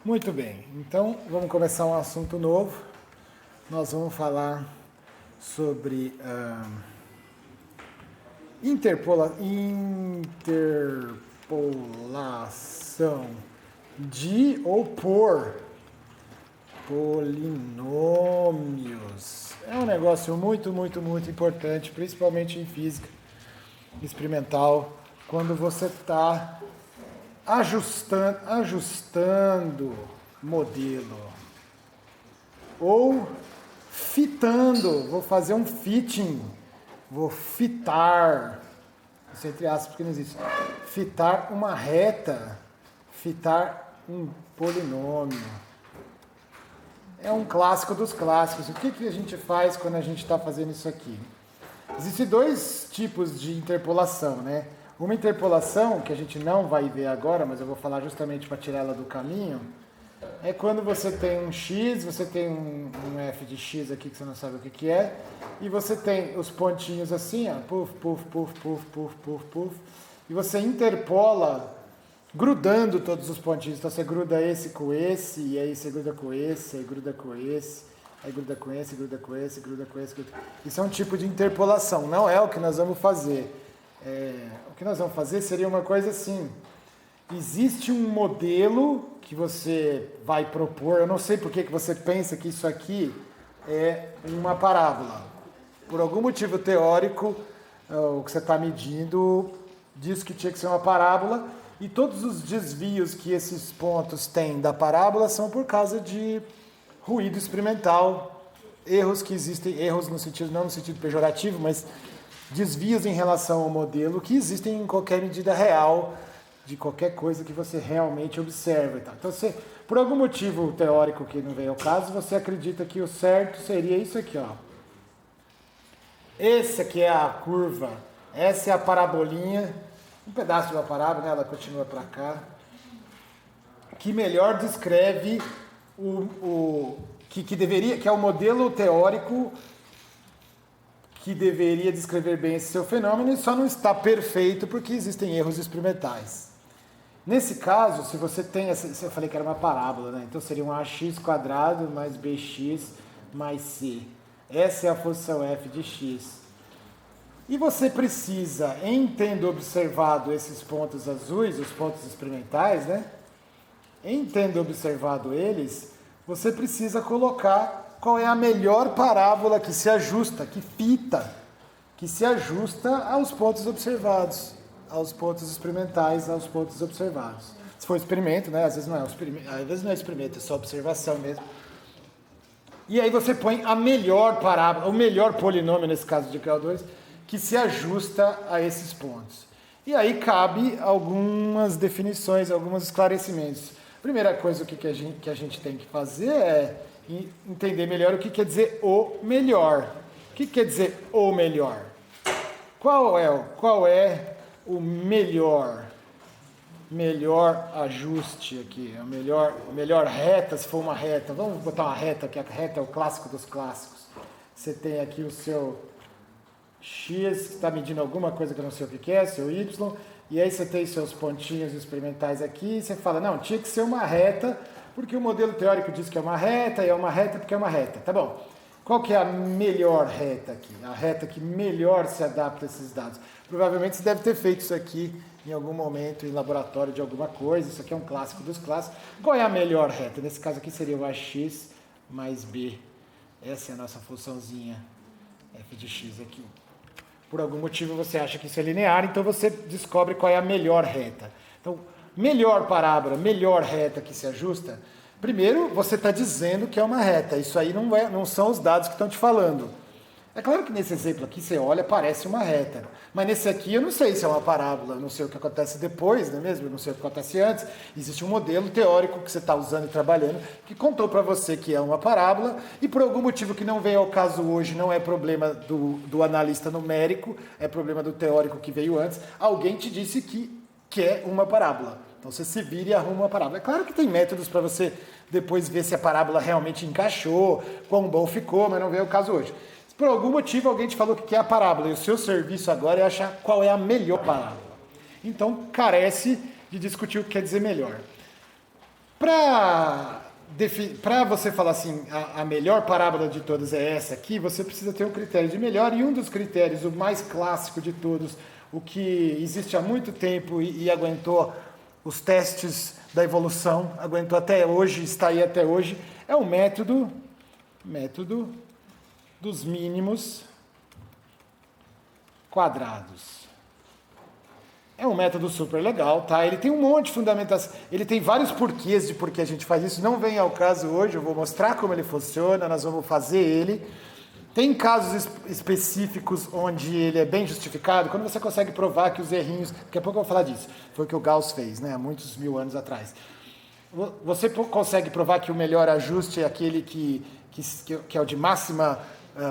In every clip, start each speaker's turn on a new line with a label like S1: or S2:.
S1: Muito bem, então vamos começar um assunto novo. Nós vamos falar sobre interpolação de ou por polinômios. É um negócio muito importante, principalmente em física experimental, quando você está ajustando modelo ou fitando. Vou fazer um fitting, vou fitar, isso entre aspas porque não existe, fitar uma reta, fitar um polinômio. É um clássico dos clássicos. O que a gente faz quando a gente está fazendo isso aqui? Existem dois tipos de interpolação, né? Uma interpolação, que a gente não vai ver agora, mas eu vou falar justamente para tirar ela do caminho, é quando você tem um x, você tem um f de x aqui que você não sabe o que é, e você tem os pontinhos assim, ó, puf, puf, puf, puf, puf, puf, puf, e você interpola grudando todos os pontinhos. Então você gruda esse com esse, e aí você gruda com esse, aí gruda com esse, aí gruda com esse, gruda com esse, gruda com esse. Isso é um tipo de interpolação, não é o que nós vamos fazer. O que nós vamos fazer seria uma coisa assim: existe um modelo que você vai propor. Eu não sei por que você pensa que isso aqui é uma parábola. Por algum motivo teórico, o que você está medindo diz que tinha que ser uma parábola, e todos os desvios que esses pontos têm da parábola são por causa de ruído experimental, erros que existem, erros no sentido, não no sentido pejorativo, mas desvios em relação ao modelo que existem em qualquer medida real de qualquer coisa que você realmente observa e tal. Então, você, por algum motivo teórico que não veio ao caso, você acredita que o certo seria isso aqui, ó. Esse aqui é a curva, essa é a parabolinha, um pedaço de uma parábola, né? Ela continua para cá, que melhor descreve que é o modelo teórico que deveria descrever bem esse seu fenômeno, e só não está perfeito porque existem erros experimentais. Nesse caso, se você tem essa, eu falei que era uma parábola, né? Então seria um ax quadrado mais bx mais c. Essa é a função f de x. E você precisa, em tendo observado esses pontos azuis, os pontos experimentais, né? Em tendo observado eles, você precisa colocar qual é a melhor parábola que se ajusta, que fita, que se ajusta aos pontos observados, aos pontos experimentais, aos pontos observados. Se for experimento, né? Às vezes não é experimento, é só observação mesmo. E aí você põe a melhor parábola, o melhor polinômio, nesse caso de CO2, que se ajusta a esses pontos. E aí cabe algumas definições, alguns esclarecimentos. Primeira coisa que a gente tem que fazer é entender melhor o que quer dizer o melhor. O que quer dizer o melhor? Qual é o melhor ajuste aqui? A melhor reta, se for uma reta. Vamos botar uma reta, que a reta é o clássico dos clássicos. Você tem aqui o seu x, que está medindo alguma coisa que eu não sei o que é, seu y, e aí você tem seus pontinhos experimentais aqui, e você fala, não, tinha que ser uma reta, porque o modelo teórico diz que é uma reta, e é uma reta porque é uma reta. Tá bom. Qual que é a melhor reta aqui? A reta que melhor se adapta a esses dados. Provavelmente você deve ter feito isso aqui em algum momento em laboratório de alguma coisa. Isso aqui é um clássico dos clássicos. Qual é a melhor reta? Nesse caso aqui seria o ax mais b. Essa é a nossa funçãozinha f de x aqui. Por algum motivo você acha que isso é linear, então você descobre qual é a melhor reta. Então, melhor parábola, melhor reta que se ajusta. Primeiro, você está dizendo que é uma reta. Isso aí não são os dados que estão te falando. É claro que nesse exemplo aqui, você olha, parece uma reta. Mas nesse aqui, eu não sei se é uma parábola. Eu não sei o que acontece depois, não é mesmo? Eu não sei o que acontece antes. Existe um modelo teórico que você está usando e trabalhando, que contou para você que é uma parábola. E por algum motivo que não veio ao caso hoje, não é problema do analista numérico, é problema do teórico que veio antes. Alguém te disse que é uma parábola. Então você se vira e arruma uma parábola. É claro que tem métodos para você depois ver se a parábola realmente encaixou, quão bom ficou, mas não veio o caso hoje. Se por algum motivo alguém te falou que é a parábola, e o seu serviço agora é achar qual é a melhor parábola. Então carece de discutir o que quer dizer melhor. Para você falar assim, a melhor parábola de todas é essa aqui, você precisa ter um critério de melhor, e um dos critérios, o mais clássico de todos, o que existe há muito tempo e aguentou os testes da evolução, aguentou até hoje, está aí até hoje, é o método dos mínimos quadrados. É um método super legal, tá? Ele tem um monte de fundamentação, ele tem vários porquês de por que a gente faz isso, não vem ao caso hoje, eu vou mostrar como ele funciona, nós vamos fazer ele. Tem casos específicos onde ele é bem justificado, quando você consegue provar que os errinhos, daqui a pouco eu vou falar disso, foi o que o Gauss fez, né, há muitos mil anos atrás. Você consegue provar que o melhor ajuste é aquele que é o de máxima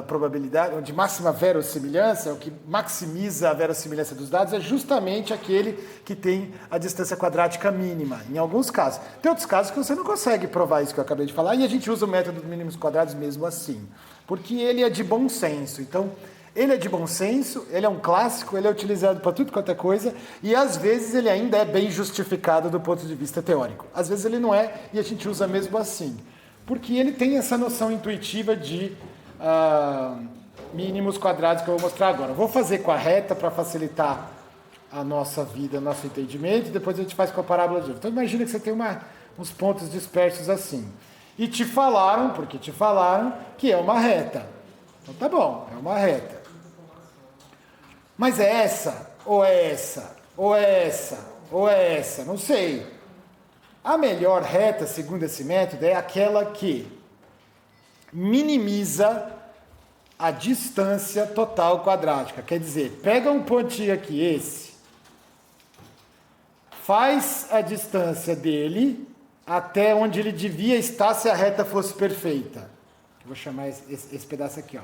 S1: probabilidade, o de máxima verossimilhança, o que maximiza a verossimilhança dos dados, é justamente aquele que tem a distância quadrática mínima, em alguns casos. Tem outros casos que você não consegue provar isso que eu acabei de falar, e a gente usa o método dos mínimos quadrados mesmo assim, porque ele é de bom senso. Então, ele é de bom senso, ele é um clássico, ele é utilizado para tudo quanto é coisa, e às vezes ele ainda é bem justificado do ponto de vista teórico. Às vezes ele não é, e a gente usa mesmo assim, porque ele tem essa noção intuitiva de mínimos quadrados que eu vou mostrar agora. Vou fazer com a reta para facilitar a nossa vida, nosso entendimento, e depois a gente faz com a parábola de novo. Então imagina que você tem uns pontos dispersos assim. E te falaram que é uma reta. Então tá bom, é uma reta. Mas é essa, ou é essa, ou é essa, ou é essa, não sei. A melhor reta, segundo esse método, é aquela que minimiza a distância total quadrática. Quer dizer, pega um pontinho aqui, esse, faz a distância dele até onde ele devia estar se a reta fosse perfeita. Eu vou chamar esse pedaço aqui, ó.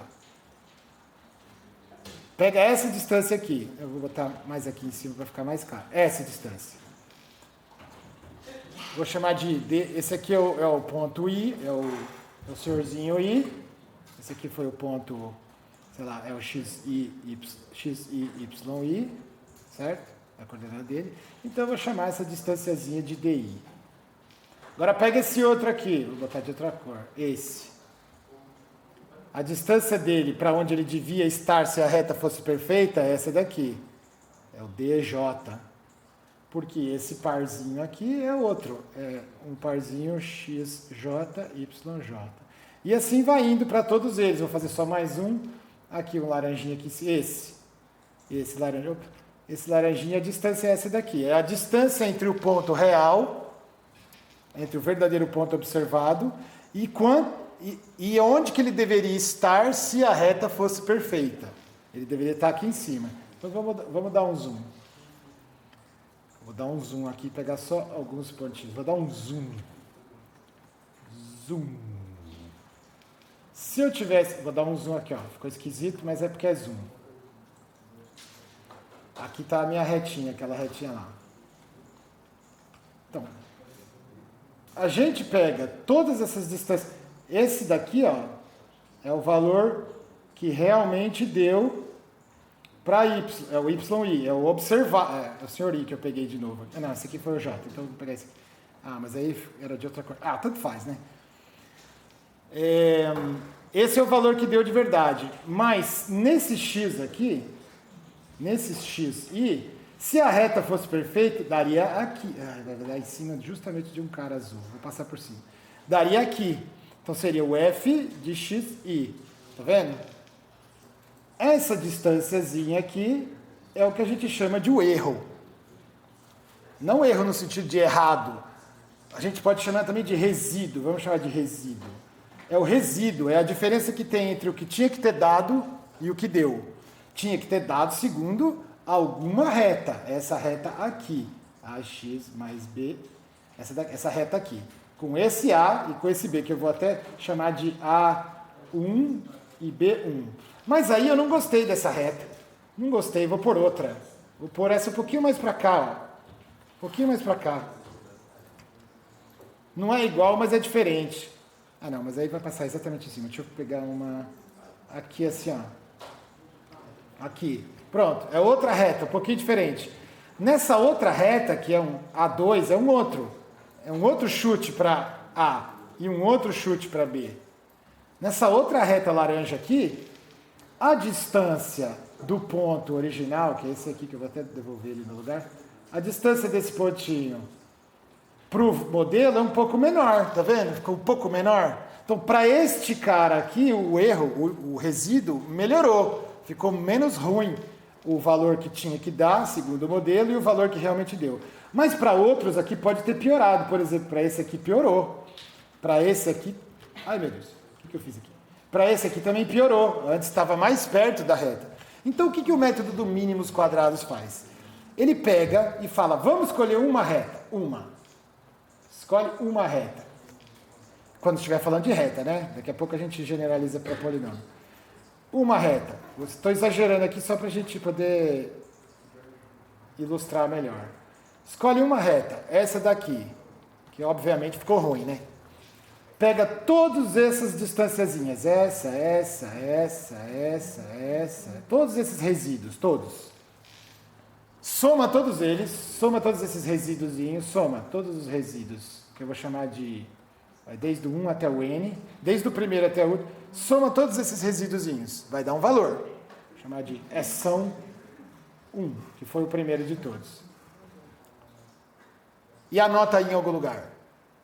S1: Pega essa distância aqui. Eu vou botar mais aqui em cima para ficar mais claro. Essa distância. Vou chamar de D. Esse aqui é o ponto I, é o senhorzinho I. Esse aqui foi o ponto, sei lá, é o XI, YI, certo? É a coordenada dele. Então eu vou chamar essa distânciazinha de DI. Agora pega esse outro aqui, vou botar de outra cor, esse. A distância dele para onde ele devia estar se a reta fosse perfeita é essa daqui. É o DJ. Porque esse parzinho aqui é outro. É um parzinho XJ, YJ. E assim vai indo para todos eles. Vou fazer só mais um. Aqui um laranjinha aqui. Esse laranjinha, a distância é essa daqui. É a distância entre o ponto real, entre o verdadeiro ponto observado, e onde que ele deveria estar se a reta fosse perfeita. Ele deveria estar aqui em cima. Então vamos dar um zoom. Vou dar um zoom aqui, pegar só alguns pontinhos. Vou dar um zoom. Zoom. Se eu tivesse... Vou dar um zoom aqui, ó. Ficou esquisito, mas é porque é zoom. Aqui está a minha retinha, aquela retinha lá. Então, a gente pega todas essas distâncias. Esse daqui, ó, é o valor que realmente deu para Y. É o YI, é o observar. É o senhor I que eu peguei de novo. Não, esse aqui foi o J, então eu vou pegar esse aqui. Ah, mas aí era de outra cor. Ah, tanto faz, né? Esse é o valor que deu de verdade. Mas nesse X aqui, nesse XI, se a reta fosse perfeita, daria aqui. Vai dar em cima justamente de um cara azul. Vou passar por cima. Daria aqui. Então seria o F de XI. Tá vendo? Essa distânciazinha aqui é o que a gente chama de o erro. Não erro no sentido de errado. A gente pode chamar também de resíduo. Vamos chamar de resíduo. É o resíduo, é a diferença que tem entre o que tinha que ter dado e o que deu. Tinha que ter dado segundo alguma reta. Essa reta aqui. AX mais B. Essa reta aqui. Com esse A e com esse B, que eu vou até chamar de A1 e B1. Mas aí eu não gostei dessa reta. Não gostei, vou pôr outra. Vou pôr essa um pouquinho mais para cá, ó. Um pouquinho mais para cá. Não é igual, mas é diferente. Ah, não, mas aí vai passar exatamente em cima. Deixa eu pegar uma... Aqui assim, ó. Aqui. Pronto, é outra reta, um pouquinho diferente. Nessa outra reta, que é um A2, é um outro. é um outro chute para A e um outro chute para B. Nessa outra reta laranja aqui, a distância do ponto original, que é esse aqui que eu vou até devolver ele no lugar, a distância desse pontinho para o modelo é um pouco menor, tá vendo? Ficou um pouco menor. Então, para este cara aqui, o erro, o resíduo, melhorou. Ficou menos ruim o valor que tinha que dar, segundo o modelo, e o valor que realmente deu. Mas para outros aqui pode ter piorado. Por exemplo, para esse aqui piorou. Para esse aqui... Ai, meu Deus, o que eu fiz aqui? Para esse aqui também piorou. Antes estava mais perto da reta. Então, o que o método do mínimos quadrados faz? Ele pega e fala, vamos escolher uma reta. Escolhe uma reta. Quando estiver falando de reta, né? Daqui a pouco a gente generaliza para polinômio. Uma reta. Estou exagerando aqui só para a gente poder ilustrar melhor. Escolhe uma reta. Essa daqui. Que obviamente ficou ruim, né? Pega todas essas distanciazinhas. Essa. Todos esses resíduos, todos. Soma todos eles. Soma todos esses resíduozinhos. Soma todos os resíduos. Que eu vou chamar de... desde o 1 até o N, desde o primeiro até o último, soma todos esses resíduozinhos, vai dar um valor, vou chamar de são 1, que foi o primeiro de todos. E anota aí em algum lugar.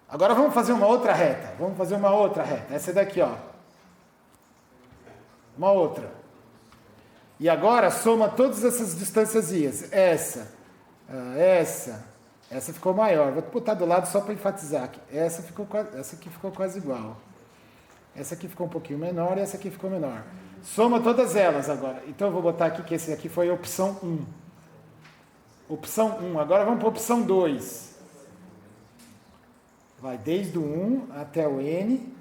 S1: Agora vamos fazer uma outra reta, essa daqui, ó. Uma outra. E agora soma todas essas distanciazinhas, essa ficou maior. Vou botar do lado só para enfatizar aqui. Essa aqui ficou quase igual. Essa aqui ficou um pouquinho menor e essa aqui ficou menor. Soma todas elas agora. Então eu vou botar aqui que esse aqui foi a opção 1. Opção 1. Agora vamos para a opção 2. Vai desde o 1 até o N.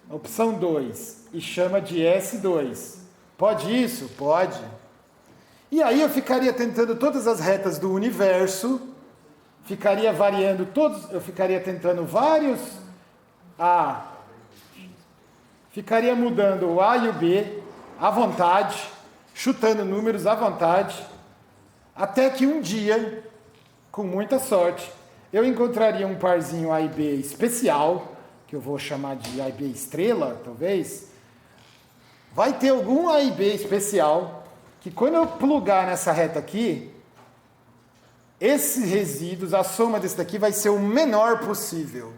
S1: Opção 2. E chama de S2. Pode isso? Pode. E aí eu ficaria tentando todas as retas do universo... Ficaria variando todos, eu ficaria tentando vários A, ficaria mudando o A e o B à vontade, chutando números à vontade, até que um dia, com muita sorte, eu encontraria um parzinho A e B especial, que eu vou chamar de A e B estrela, talvez. Vai ter algum A e B especial, que quando eu plugar nessa reta aqui, esses resíduos, a soma desse daqui vai ser o menor possível.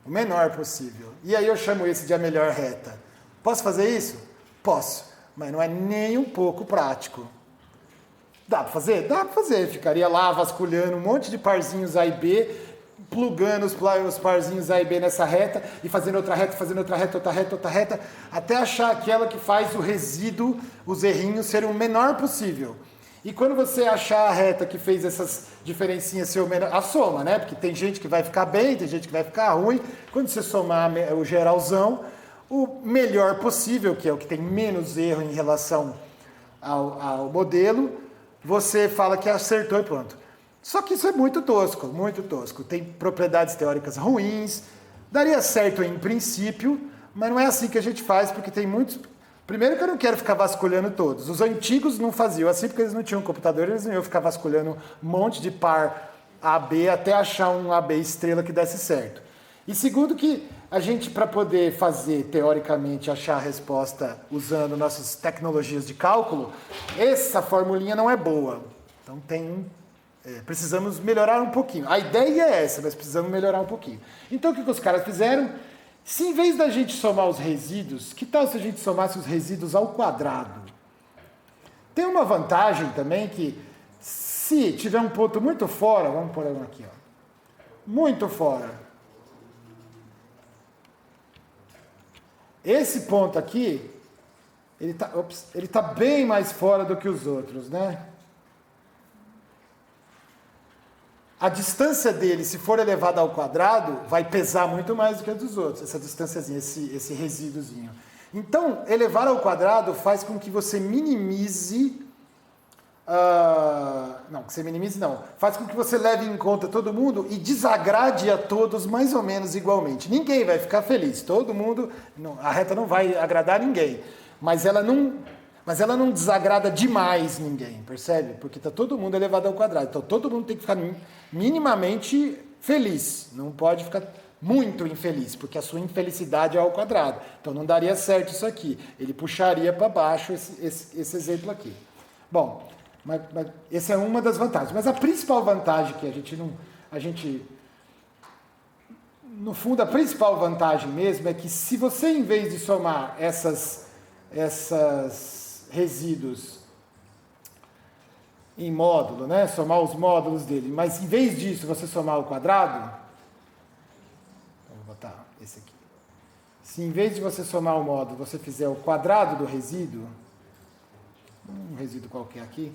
S1: O menor possível. E aí eu chamo esse de a melhor reta. Posso fazer isso? Posso. Mas não é nem um pouco prático. Dá para fazer? Dá para fazer. Ficaria lá vasculhando um monte de parzinhos A e B, plugando os parzinhos A e B nessa reta, e fazendo outra reta, outra reta, até achar aquela que faz o resíduo, os errinhos, serem o menor possível. E quando você achar a reta que fez essas diferencinhas ser o menor, a soma, né? Porque tem gente que vai ficar bem, tem gente que vai ficar ruim. Quando você somar o geralzão, o melhor possível, que é o que tem menos erro em relação ao modelo, você fala que acertou e pronto. Só que isso é muito tosco, muito tosco. Tem propriedades teóricas ruins, daria certo em princípio, mas não é assim que a gente faz, porque tem muitos... Primeiro que eu não quero ficar vasculhando todos. Os antigos não faziam assim, porque eles não tinham computador, eles não iam ficar vasculhando um monte de par AB até achar um AB estrela que desse certo. E segundo que a gente, para poder fazer, teoricamente, achar a resposta usando nossas tecnologias de cálculo, essa formulinha não é boa. Então precisamos melhorar um pouquinho. A ideia é essa, mas precisamos melhorar um pouquinho. Então o que os caras fizeram? Se em vez da gente somar os resíduos, que tal se a gente somasse os resíduos ao quadrado? Tem uma vantagem também que, se tiver um ponto muito fora, vamos pôr um aqui, ó, muito fora. Esse ponto aqui, ele tá bem mais fora do que os outros, né? A distância dele, se for elevada ao quadrado, vai pesar muito mais do que a dos outros, essa distânciazinha, esse resíduozinho. Então, elevar ao quadrado faz com que você minimize... Faz com que você leve em conta todo mundo e desagrade a todos mais ou menos igualmente. Ninguém vai ficar feliz, todo mundo... a reta não vai agradar ninguém, mas ela não desagrada demais ninguém, percebe? Porque está todo mundo elevado ao quadrado. Então todo mundo tem que ficar minimamente feliz, não pode ficar muito infeliz, porque a sua infelicidade é ao quadrado. Então não daria certo isso aqui. Ele puxaria para baixo esse exemplo aqui. Bom, mas essa é uma das vantagens. Mas a principal vantagem que no fundo, a principal vantagem mesmo é que se você, em vez de somar essas resíduos em módulo, né, somar os módulos dele, mas em vez disso você somar o quadrado, vou botar esse aqui. Se em vez de você somar o módulo, você fizer o quadrado do resíduo, um resíduo qualquer aqui,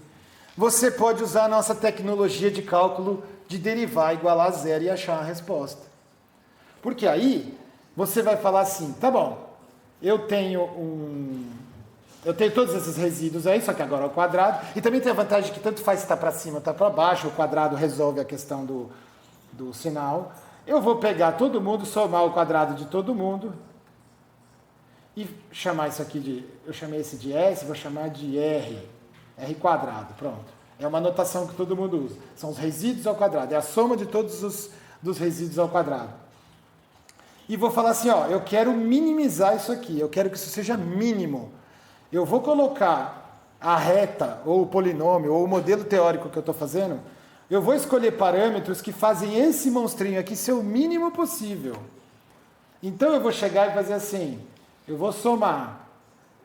S1: você pode usar a nossa tecnologia de cálculo de derivar, igualar a zero e achar a resposta. Porque aí você vai falar assim, tá bom, eu tenho todos esses resíduos aí, só que agora é o quadrado, e também tem a vantagem que tanto faz se está para cima ou está para baixo, o quadrado resolve a questão do sinal. Eu vou pegar todo mundo, somar o quadrado de todo mundo e chamar isso aqui eu chamei esse de S, vou chamar de R quadrado, pronto. É uma notação que todo mundo usa. São os resíduos ao quadrado, é a soma de todos dos resíduos ao quadrado. E vou falar assim, ó, eu quero minimizar isso aqui, eu quero que isso seja mínimo. Eu vou colocar a reta, ou o polinômio, ou o modelo teórico que eu estou fazendo, eu vou escolher parâmetros que fazem esse monstrinho aqui ser o mínimo possível. Então eu vou chegar e fazer assim, eu vou somar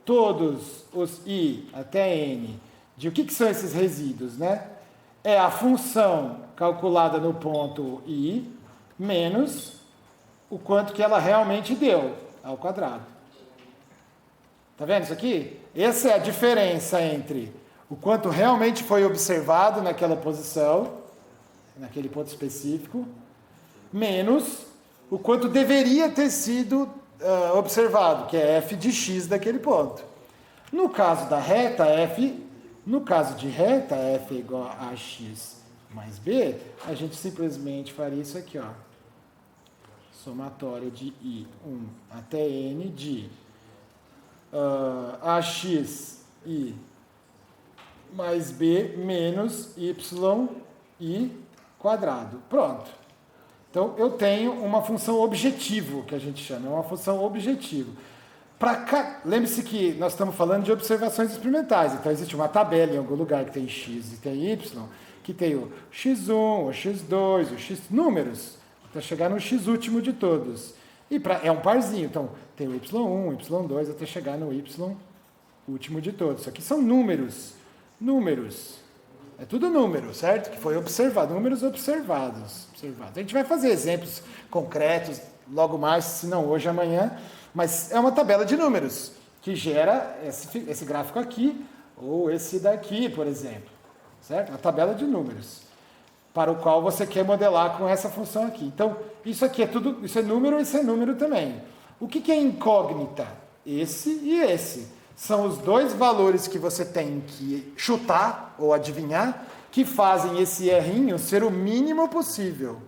S1: todos os i até n, de o que são esses resíduos, né? É a função calculada no ponto i, menos o quanto que ela realmente deu, ao quadrado. Tá vendo isso aqui? Essa é a diferença entre o quanto realmente foi observado naquela posição, naquele ponto específico, menos o quanto deveria ter sido observado, que é f de x daquele ponto. No caso da reta, no caso de reta, f é igual a x mais b, a gente simplesmente faria isso aqui, ó. Somatório de i1 até n de ax i mais b menos yi quadrado. Pronto. Então, eu tenho uma função objetivo, que a gente chama, é uma função objetivo. Lembre-se que nós estamos falando de observações experimentais, então existe uma tabela em algum lugar que tem x e tem y, que tem o x1, o x2, o x números, até chegar no x último de todos. E é um parzinho, então tem o y1, y2, até chegar no y último de todos. Isso aqui são números. Números. É tudo número, certo? Que foi observado, números observados. A gente vai fazer exemplos concretos logo mais, se não hoje, amanhã, mas é uma tabela de números que gera esse gráfico aqui, ou esse daqui, por exemplo. Certo? Uma tabela de números, para o qual você quer modelar com essa função aqui. Então, isso aqui é tudo, isso é número também. O que é incógnita? Esse e esse. São os dois valores que você tem que chutar ou adivinhar, que fazem esse errinho ser o mínimo possível.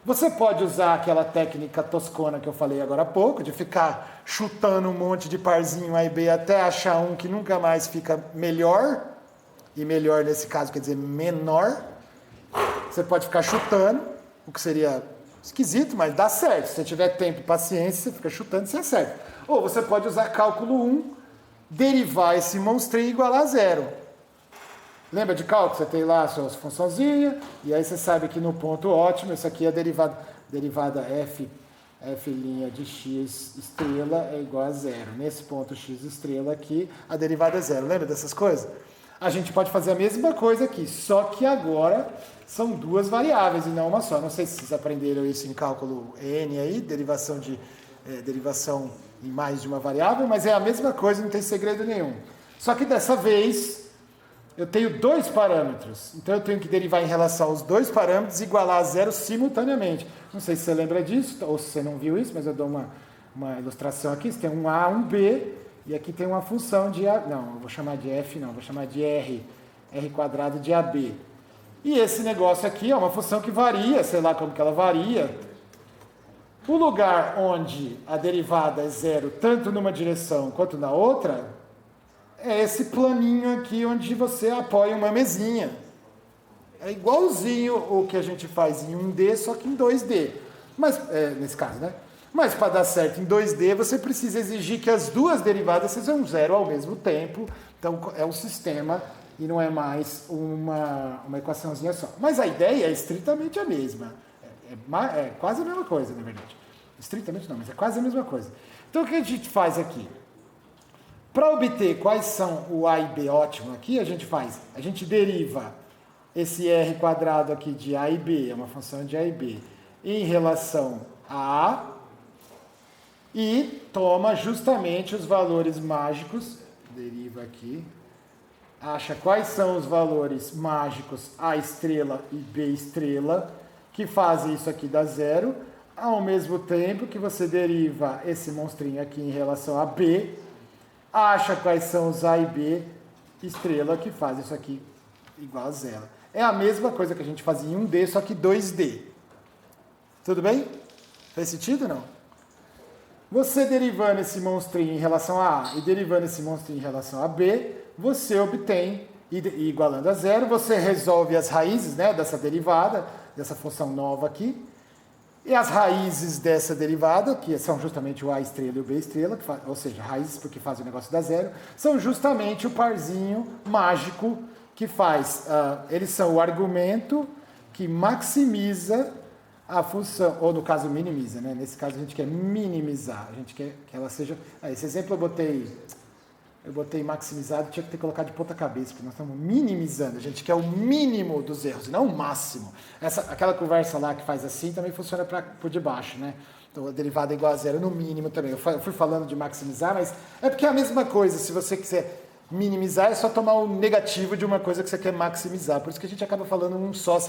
S1: Você pode usar aquela técnica toscona que eu falei agora há pouco, de ficar chutando um monte de parzinho A e B até achar um que nunca mais fica melhor, e melhor nesse caso quer dizer menor. Você pode ficar chutando, o que seria esquisito, mas dá certo. Se você tiver tempo e paciência, você fica chutando e você acerta. Ou você pode usar cálculo 1, derivar esse monstrinho e igualar a zero. Lembra de cálculo? Você tem lá a sua funçãozinha, e aí você sabe que no ponto ótimo, isso aqui é a derivada f' de x estrela é igual a zero. Nesse ponto x estrela aqui, a derivada é zero. Lembra dessas coisas? A gente pode fazer a mesma coisa aqui, só que agora são duas variáveis e não uma só. Não sei se vocês aprenderam isso em cálculo N aí, derivação em mais de uma variável, mas é a mesma coisa, não tem segredo nenhum. Só que dessa vez eu tenho dois parâmetros, então eu tenho que derivar em relação aos dois parâmetros e igualar a zero simultaneamente. Não sei se você lembra disso, ou se você não viu isso, mas eu dou uma ilustração aqui. Você tem um A, um B, e aqui tem uma função de A, não, eu vou chamar de F, não, vou chamar de R quadrado de AB. E esse negócio aqui é uma função que varia, sei lá como que ela varia. O lugar onde a derivada é zero, tanto numa direção quanto na outra, é esse planinho aqui onde você apoia uma mesinha. É igualzinho o que a gente faz em 1D, só que em 2D. Mas, nesse caso, né? Mas para dar certo em 2D, você precisa exigir que as duas derivadas sejam zero ao mesmo tempo. Então, é um sistema e não é mais uma equaçãozinha só. Mas a ideia é estritamente a mesma. É quase a mesma coisa, na verdade. Estritamente não, mas é quase a mesma coisa. Então, o que a gente faz aqui? Para obter quais são o A e B ótimo aqui, a gente deriva esse R quadrado aqui de A e B, é uma função de A e B, em relação a A, e toma justamente os valores mágicos, deriva aqui, acha quais são os valores mágicos A estrela e B estrela, que fazem isso aqui dar zero, ao mesmo tempo que você deriva esse monstrinho aqui em relação a B, acha quais são os A e B estrela, que fazem isso aqui igual a zero. É a mesma coisa que a gente fazia em 1D, só que 2D. Tudo bem? Faz sentido ou não? Você derivando esse monstrinho em relação a A e derivando esse monstrinho em relação a B, você obtém, e igualando a zero, você resolve as raízes, né, dessa derivada, dessa função nova aqui, e as raízes dessa derivada, que são justamente o A estrela e o B estrela, ou seja, raízes porque fazem o negócio dar zero, são justamente o parzinho mágico que faz, eles são o argumento que maximiza a função, ou no caso minimiza, né? Nesse caso a gente quer minimizar, a gente quer que ela seja... esse exemplo eu botei maximizado, tinha que ter colocado de ponta cabeça, porque nós estamos minimizando, a gente quer o mínimo dos erros, e não o máximo. Aquela conversa lá que faz assim também funciona por debaixo, né? Então a derivada é igual a zero no mínimo também. Eu fui falando de maximizar, mas é porque é a mesma coisa, se você quiser minimizar é só tomar o negativo de uma coisa que você quer maximizar, por isso que a gente acaba falando um só,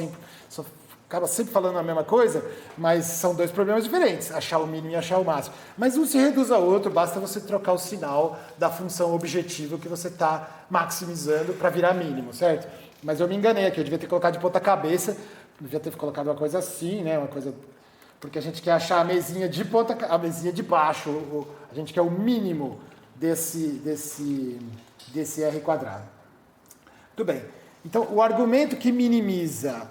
S1: acaba sempre falando a mesma coisa, mas são dois problemas diferentes, achar o mínimo e achar o máximo. Mas um se reduz ao outro, basta você trocar o sinal da função objetivo que você está maximizando para virar mínimo, certo? Mas eu me enganei aqui, eu devia ter colocado de ponta cabeça, devia ter colocado uma coisa assim, né? Uma coisa... Porque a gente quer achar a mesinha de ponta, a mesinha de baixo, a gente quer o mínimo desse R quadrado. Tudo bem. Então, o argumento que minimiza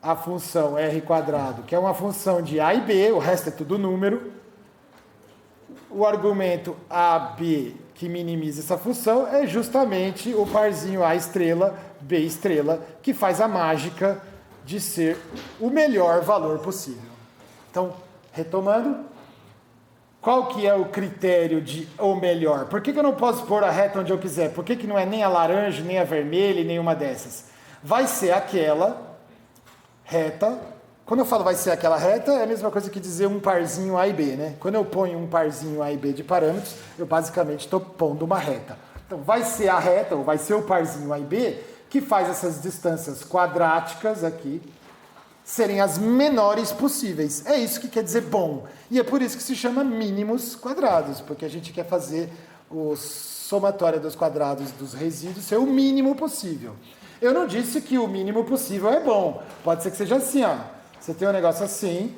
S1: a função R quadrado, que é uma função de A e B, o resto é tudo número. O argumento AB que minimiza essa função é justamente o parzinho A estrela, B estrela, que faz a mágica de ser o melhor valor possível. Então, retomando, qual que é o critério de o melhor? Por que eu não posso pôr a reta onde eu quiser? Por que não é nem a laranja, nem a vermelha, nenhuma dessas? Vai ser aquela reta. Quando eu falo vai ser aquela reta, é a mesma coisa que dizer um parzinho A e B, né? Quando eu ponho um parzinho A e B de parâmetros, eu basicamente estou pondo uma reta. Então, vai ser a reta, ou vai ser o parzinho A e B, que faz essas distâncias quadráticas aqui serem as menores possíveis. É isso que quer dizer bom. E é por isso que se chama mínimos quadrados, porque a gente quer fazer o somatório dos quadrados dos resíduos ser o mínimo possível. Eu não disse que o mínimo possível é bom. Pode ser que seja assim, ó. Você tem um negócio assim.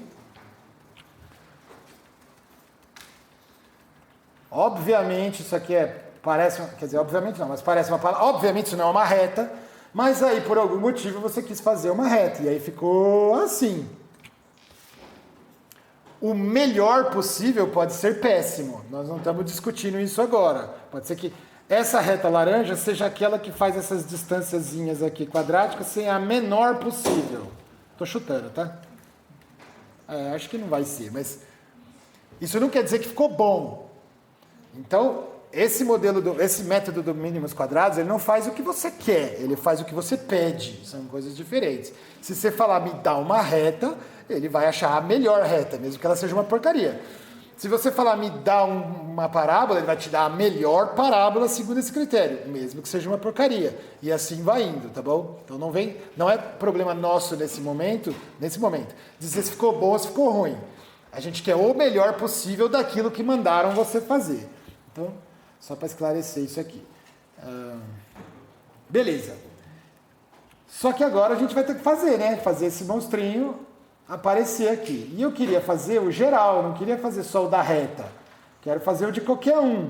S1: Obviamente isso aqui parece, quer dizer, obviamente não, mas parece uma palavra. Obviamente isso não é uma reta, mas aí por algum motivo você quis fazer uma reta e aí ficou assim. O melhor possível pode ser péssimo. Nós não estamos discutindo isso agora. Pode ser que essa reta laranja seja aquela que faz essas distânciazinhas aqui quadráticas ser a menor possível. Estou chutando, tá? Acho que não vai ser, mas isso não quer dizer que ficou bom. Então, esse método do mínimos quadrados, ele não faz o que você quer, ele faz o que você pede. São coisas diferentes. Se você falar, me dá uma reta, ele vai achar a melhor reta, mesmo que ela seja uma porcaria. Se você falar, me dá uma parábola, ele vai te dar a melhor parábola segundo esse critério, mesmo que seja uma porcaria. E assim vai indo, tá bom? Então não é problema nosso nesse momento, dizer se ficou bom ou se ficou ruim. A gente quer o melhor possível daquilo que mandaram você fazer. Então, só para esclarecer isso aqui. Beleza. Só que agora a gente vai ter que fazer, né? Fazer esse monstrinho aparecer aqui. E eu queria fazer o geral, não queria fazer só o da reta. Quero fazer o de qualquer um.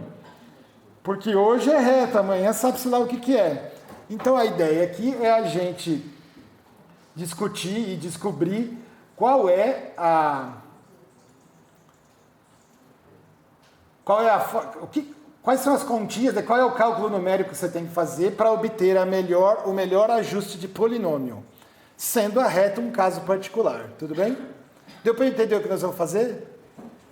S1: Porque hoje é reta, amanhã sabe-se lá o que é. Então a ideia aqui é a gente discutir e descobrir qual é a quais são as continhas, qual é o cálculo numérico que você tem que fazer para obter o melhor ajuste de polinômio, sendo a reta um caso particular, tudo bem? Deu para entender o que nós vamos fazer?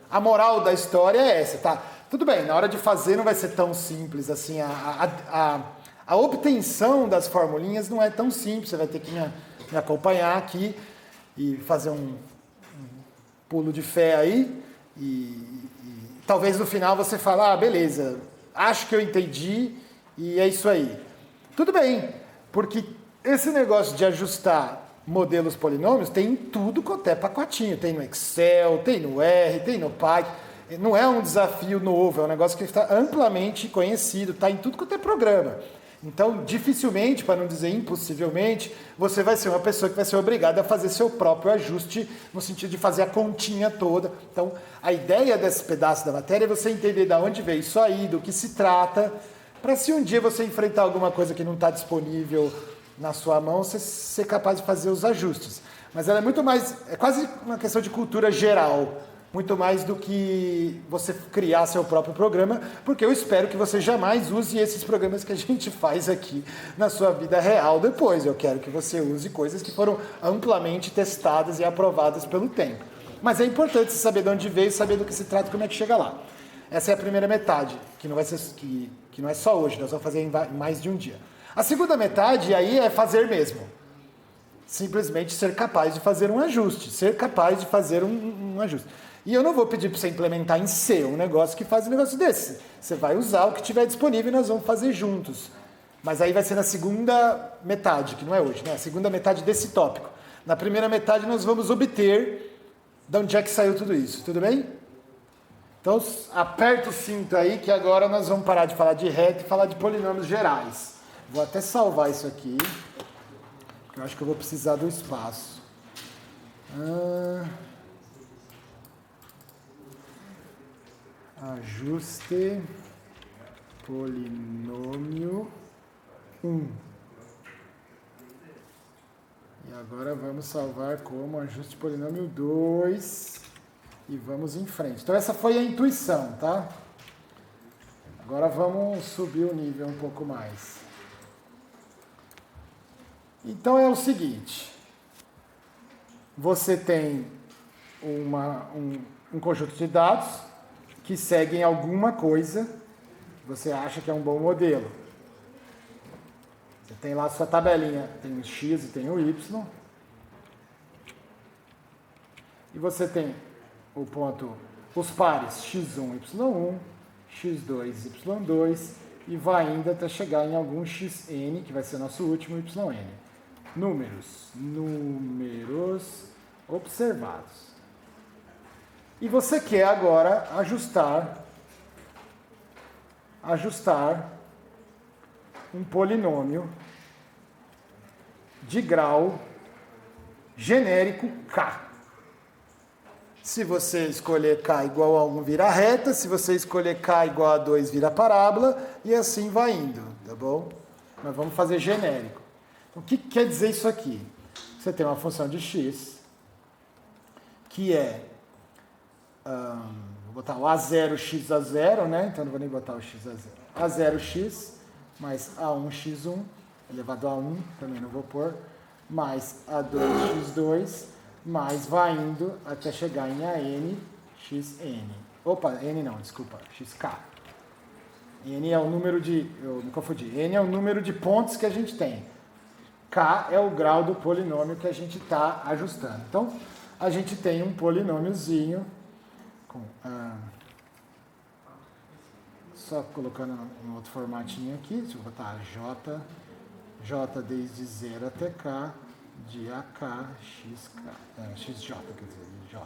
S1: A moral da história é essa, tá? Tudo bem, na hora de fazer não vai ser tão simples assim, a obtenção das formulinhas não é tão simples, você vai ter que me acompanhar aqui e fazer um pulo de fé aí e talvez no final você fale, beleza, acho que eu entendi e é isso aí. Tudo bem, porque esse negócio de ajustar modelos polinômios tem em tudo quanto é pacotinho, tem no Excel, tem no R, tem no Python. Não é um desafio novo, é um negócio que está amplamente conhecido, está em tudo quanto é programa. Então, dificilmente, para não dizer impossivelmente, você vai ser uma pessoa que vai ser obrigada a fazer seu próprio ajuste, no sentido de fazer a continha toda. Então, a ideia desse pedaço da matéria é você entender de onde veio isso aí, do que se trata, para se um dia você enfrentar alguma coisa que não está disponível na sua mão, você ser capaz de fazer os ajustes. Mas ela é muito mais, é quase uma questão de cultura geral, muito mais do que você criar seu próprio programa, porque eu espero que você jamais use esses programas que a gente faz aqui na sua vida real depois. Eu quero que você use coisas que foram amplamente testadas e aprovadas pelo tempo. Mas é importante você saber de onde veio, saber do que se trata e como é que chega lá. Essa é a primeira metade, que não vai ser, que não é só hoje, nós vamos fazer em mais de um dia. A segunda metade aí é fazer mesmo. Simplesmente ser capaz de fazer um ajuste, ser capaz de fazer um ajuste. E eu não vou pedir para você implementar em C um negócio que faz um negócio desse. Você vai usar o que tiver disponível e nós vamos fazer juntos. Mas aí vai ser na segunda metade, que não é hoje, né? A segunda metade desse tópico. Na primeira metade nós vamos obter de onde é que saiu tudo isso, tudo bem? Então aperta o cinto aí que agora nós vamos parar de falar de reta e falar de polinômios gerais. Vou até salvar isso aqui, porque eu acho que eu vou precisar do espaço. Ajuste polinômio 1. E agora vamos salvar como ajuste polinômio 2 e vamos em frente. Então essa foi a intuição, tá? Agora vamos subir o nível um pouco mais. Então é o seguinte, você tem um conjunto de dados que seguem alguma coisa, você acha que é um bom modelo. Você tem lá a sua tabelinha, tem o X e tem o Y. E você tem o ponto, os pares x1, y1, x2, y2, e vai ainda até chegar em algum xn, que vai ser nosso último yn. Números observados. E você quer agora ajustar um polinômio de grau genérico k. Se você escolher k igual a 1, vira reta. Se você escolher k igual a 2, vira parábola. E assim vai indo, tá bom? Mas vamos fazer genérico. Então, o que quer dizer isso aqui? Você tem uma função de x, que é... vou botar o A0x A0, né? Então não vou nem botar o x A0. A0x mais A1x1 elevado a 1, também não vou pôr, mais A2x2, mais vai indo até chegar em ANxN. Opa, N não, desculpa, xk. N é o número de... eu me confundi. N é o número de pontos que a gente tem. K é o grau do polinômio que a gente está ajustando. Então, a gente tem um polinômiozinho com... só colocando em outro formatinho aqui, deixa eu botar J desde 0 até K, de AK, XJ, quer dizer, J.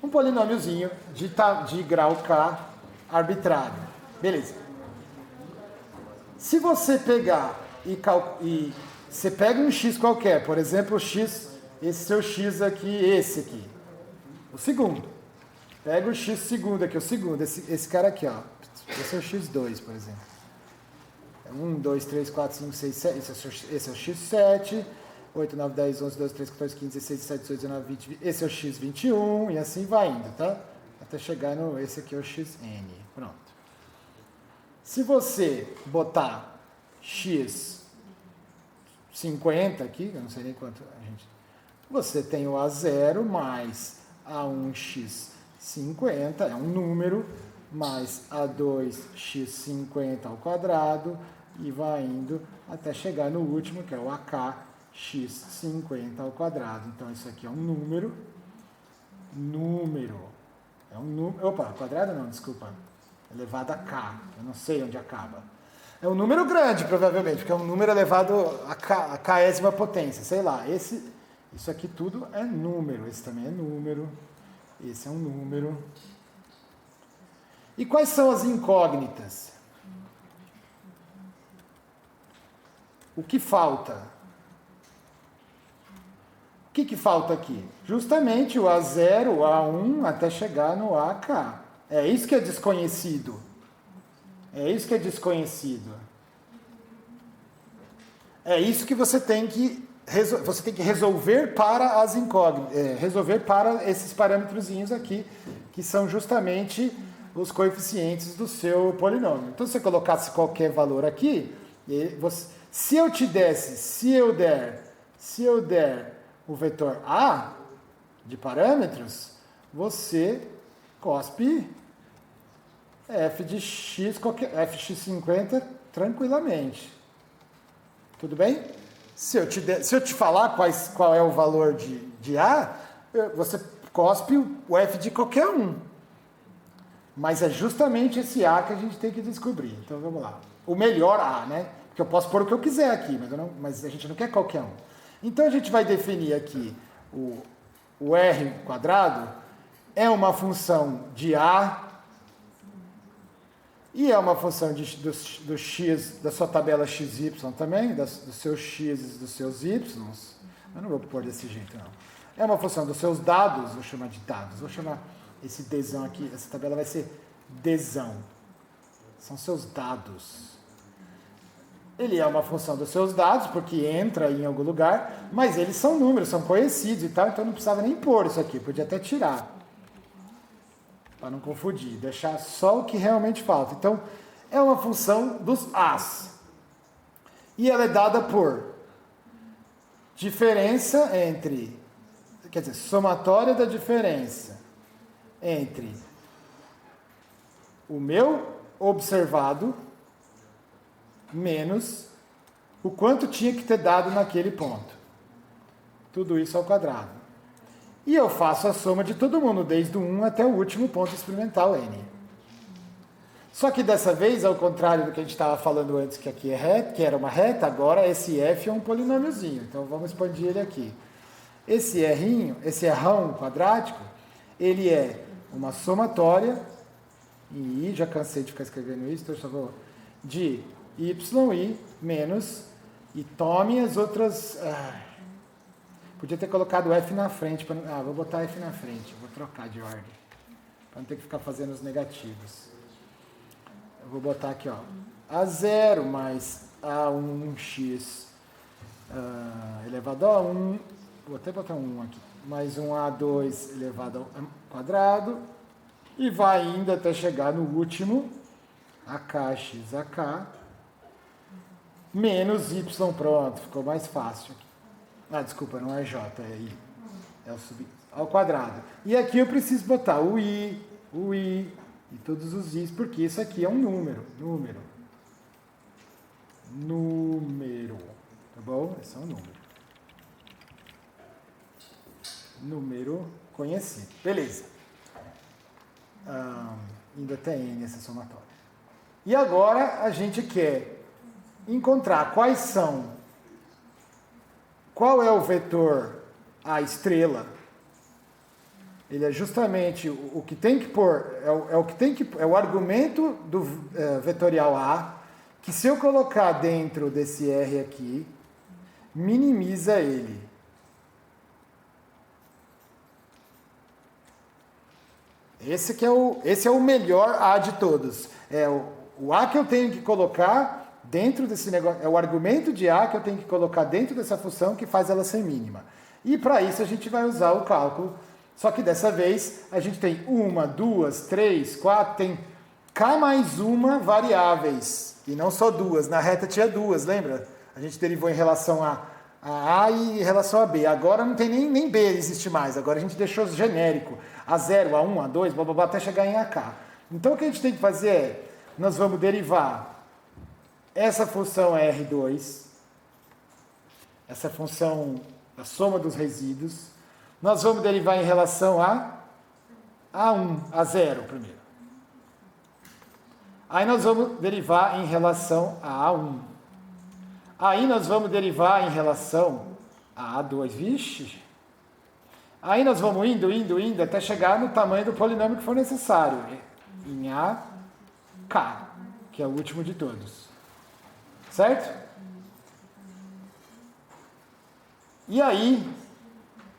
S1: Um polinômiozinho de grau K arbitrário. Beleza. Se você pegar e você pega um X qualquer, por exemplo, o X, esse seu X aqui, esse aqui, o segundo. Pega o X segundo aqui, o segundo, esse cara aqui, ó. Esse é o X2, por exemplo. 1, 2, 3, 4, 5, 6, 7. Esse é o X7. 8, 9, 10, 11, 12, 13, 14, 15, 16, 17, 18, 19, 20. Esse é o x21 e assim vai indo, tá? Até chegar no... Esse aqui é o xn. Pronto. Se você botar x50 aqui, eu não sei nem quanto a gente... Você tem o A0 mais A1x50, é um número, mais A2x50 ao quadrado, e vai indo até chegar no último, que é o AKx50 ao quadrado. Então, isso aqui é um número. É um número... Opa, quadrado não, desculpa. Elevado a K, eu não sei onde acaba. É um número grande, provavelmente, porque é um número elevado a késima potência, sei lá. Isso aqui tudo é número, esse também é número, esse é um número. E quais são as incógnitas? O que falta? O que falta aqui? Justamente o A0, o A1, até chegar no AK. É isso que é desconhecido. É isso que é desconhecido. É isso que você tem que resolver para as incógnitas, resolver para esses parâmetrozinhos aqui, que são justamente os coeficientes do seu polinômio. Então, se você colocasse qualquer valor aqui, se eu der o vetor A de parâmetros, você cospe f de x, fx50 tranquilamente. Tudo bem? Se eu te falar qual é o valor de A, você cospe o f de qualquer um. Mas é justamente esse A que a gente tem que descobrir. Então vamos lá. O melhor A, né? Porque eu posso pôr o que eu quiser aqui, mas a gente não quer qualquer um. Então a gente vai definir aqui o R quadrado é uma função de A e é uma função do x, da sua tabela xy também, dos seus x e dos seus y. Eu não vou pôr desse jeito, não. É uma função dos seus dados, vou chamar de dados. Vou chamar esse dzão aqui, essa tabela vai ser dzão. São seus dados. Ele é uma função dos seus dados, porque entra em algum lugar, mas eles são números, são conhecidos e tal, então não precisava nem pôr isso aqui, podia até tirar. Para não confundir, deixar só o que realmente falta. Então, é uma função dos A's. E ela é dada por diferença entre, quer dizer, somatória da diferença entre o meu observado menos o quanto tinha que ter dado naquele ponto. Tudo isso ao quadrado. E eu faço a soma de todo mundo, desde o 1 até o último ponto experimental, n. Só que dessa vez, ao contrário do que a gente estava falando antes, que aqui é reta, que era uma reta, agora esse f é um polinômiozinho. Então vamos expandir ele aqui. Esse rão quadrático, ele é uma somatória, e já cansei de ficar escrevendo isso, então eu só vou de y menos, e tome as outras... podia ter colocado f na frente, vou botar f na frente, vou trocar de ordem, para não ter que ficar fazendo os negativos. Eu vou botar aqui, ó, A0 mais A1x elevado a 1, vou até botar um 1 aqui, mais um A2 elevado ao quadrado, e vai indo até chegar no último, AKx AK, menos y, pronto, ficou mais fácil aqui. Desculpa, não é j, é i, é o ao quadrado. E aqui eu preciso botar o i e todos os i's, porque isso aqui é um número, tá bom? Esse é um número conhecido, beleza. Ainda tem n essa somatória. E agora a gente quer encontrar qual é o vetor A estrela. Ele é justamente o que tem que pôr, é o argumento do vetorial A, que se eu colocar dentro desse R aqui, minimiza ele. Esse é o melhor A de todos. É o A que eu tenho que colocar dentro desse negócio, é o argumento de A que eu tenho que colocar dentro dessa função que faz ela ser mínima. E para isso a gente vai usar o cálculo, só que dessa vez a gente tem 1, 2, 3, 4, tem K mais uma variáveis, e não só duas, na reta tinha duas, lembra? A gente derivou em relação a A e em relação a B, agora não tem nem B existe mais, agora a gente deixou genérico, A0, A1, A2, blá, blá, blá, até chegar em AK. Então o que a gente tem que fazer é, nós vamos derivar essa função R2, essa função, a soma dos resíduos, nós vamos derivar em relação a A1, A0 primeiro. Aí nós vamos derivar em relação a A1. Aí nós vamos derivar em relação a A2. Vixe! Aí nós vamos indo, até chegar no tamanho do polinômio que for necessário. Em AK, que é o último de todos. Certo? E aí,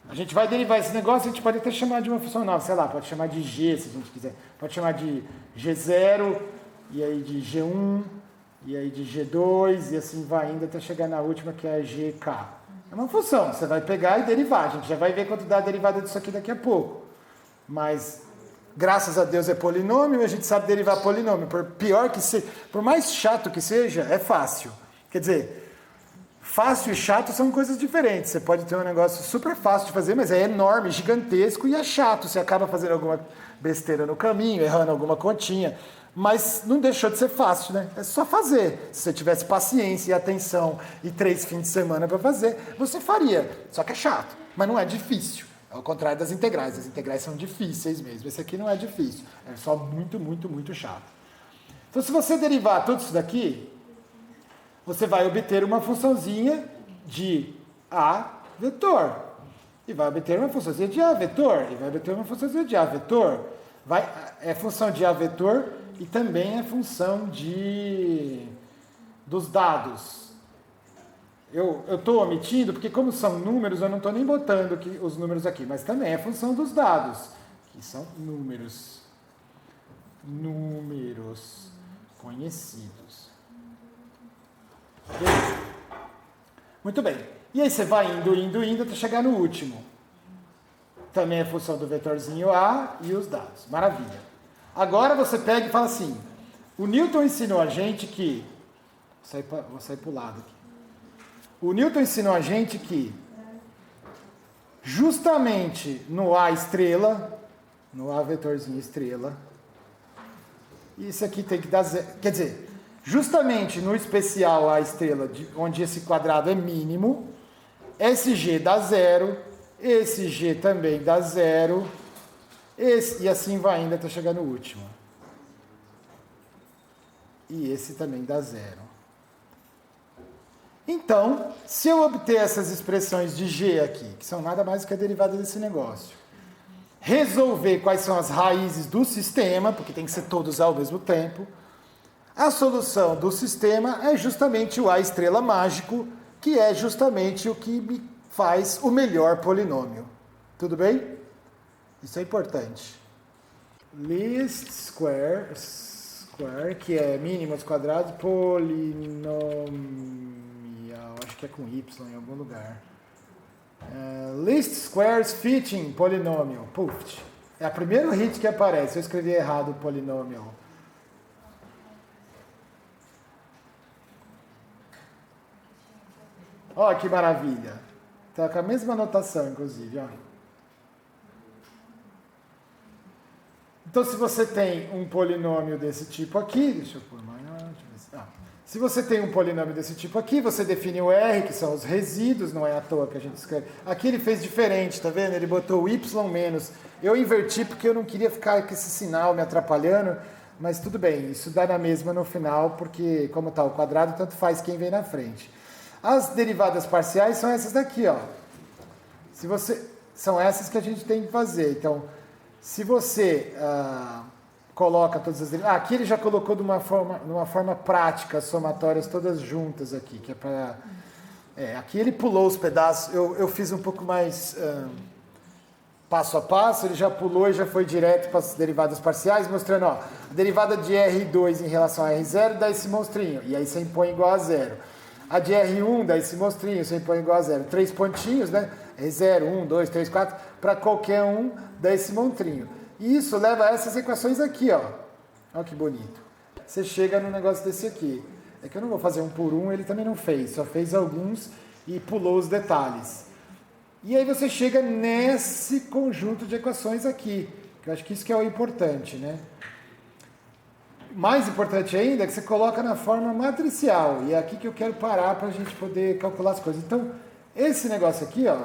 S1: a gente vai derivar esse negócio, a gente pode até chamar de uma função nova, sei lá, pode chamar de G, se a gente quiser. Pode chamar de G0, e aí de G1, e aí de G2, e assim vai indo até chegar na última, que é a GK. É uma função, você vai pegar e derivar. A gente já vai ver quanto dá a derivada disso aqui daqui a pouco. Mas, graças a Deus é polinômio, a gente sabe derivar polinômio. Por mais chato que seja, é fácil. Quer dizer, fácil e chato são coisas diferentes. Você pode ter um negócio super fácil de fazer, mas é enorme, gigantesco e é chato. Você acaba fazendo alguma besteira no caminho, errando alguma continha. Mas não deixou de ser fácil, né? É só fazer. Se você tivesse paciência e atenção e 3 fins de semana para fazer, você faria. Só que é chato, mas não é difícil. Ao contrário das integrais. As integrais são difíceis mesmo. Esse aqui não é difícil. É só muito, muito, muito chato. Então, se você derivar tudo isso daqui, você vai obter uma funçãozinha de A vetor. E vai obter uma funçãozinha de A vetor. E vai obter uma funçãozinha de A vetor. É função de A vetor e também é função dos dados. Eu estou omitindo, porque como são números, eu não estou nem botando os números aqui, mas também é função dos dados, que são números. Números conhecidos. Beleza. Muito bem. E aí você vai indo até chegar no último. Também é função do vetorzinho A e os dados. Maravilha. Agora você pega e fala assim, o Newton ensinou a gente que... Vou sair para o lado aqui. O Newton ensinou a gente que justamente no A estrela, no A vetorzinho estrela, isso aqui tem que dar zero. Quer dizer, justamente no especial A estrela, onde esse quadrado é mínimo, esse G dá zero, esse G também dá zero, e assim vai indo até chegar no último. E esse também dá zero. Então, se eu obter essas expressões de G aqui, que são nada mais do que a derivada desse negócio, resolver quais são as raízes do sistema, porque tem que ser todos ao mesmo tempo, a solução do sistema é justamente o A estrela mágico, que é justamente o que me faz o melhor polinômio. Tudo bem? Isso é importante. Least square, que é mínimo aos quadrados, polinomial, acho que é com Y em algum lugar. Least squares fitting polinômio. Puf. É o primeiro hit que aparece. Eu escrevi errado o polinômio. Olha que maravilha. Está com a mesma notação, inclusive. Ó. Então, se você tem um polinômio desse tipo aqui, deixa eu pôr maior. Se você tem um polinômio desse tipo aqui, você define o R, que são os resíduos, não é à toa que a gente escreve. Aqui ele fez diferente, tá vendo? Ele botou o Y menos. Eu inverti porque eu não queria ficar com esse sinal me atrapalhando, mas tudo bem, isso dá na mesma no final, porque como está o quadrado, tanto faz quem vem na frente. As derivadas parciais são essas daqui, ó. São essas que a gente tem que fazer. Então, se você coloca todas as derivadas... aqui ele já colocou de uma forma prática as somatórias todas juntas aqui, que é para... aqui ele pulou os pedaços. Eu fiz um pouco mais passo a passo, ele já pulou e já foi direto para as derivadas parciais, mostrando, ó, a derivada de R2 em relação a R0 dá esse monstrinho, e aí você impõe igual a zero. A de R1 dá esse monstrinho, você impõe igual a zero. 3 pontinhos, né? R0, 1, 2, 3, 4, para qualquer um dá esse monstrinho. E isso leva a essas equações aqui, ó. Olha que bonito. Você chega num negócio desse aqui. É que eu não vou fazer um por um, ele também não fez, só fez alguns e pulou os detalhes. E aí você chega nesse conjunto de equações aqui, que eu acho que isso que é o importante, né? Mais importante ainda é que você coloca na forma matricial, e é aqui que eu quero parar para a gente poder calcular as coisas. Então, esse negócio aqui, ó,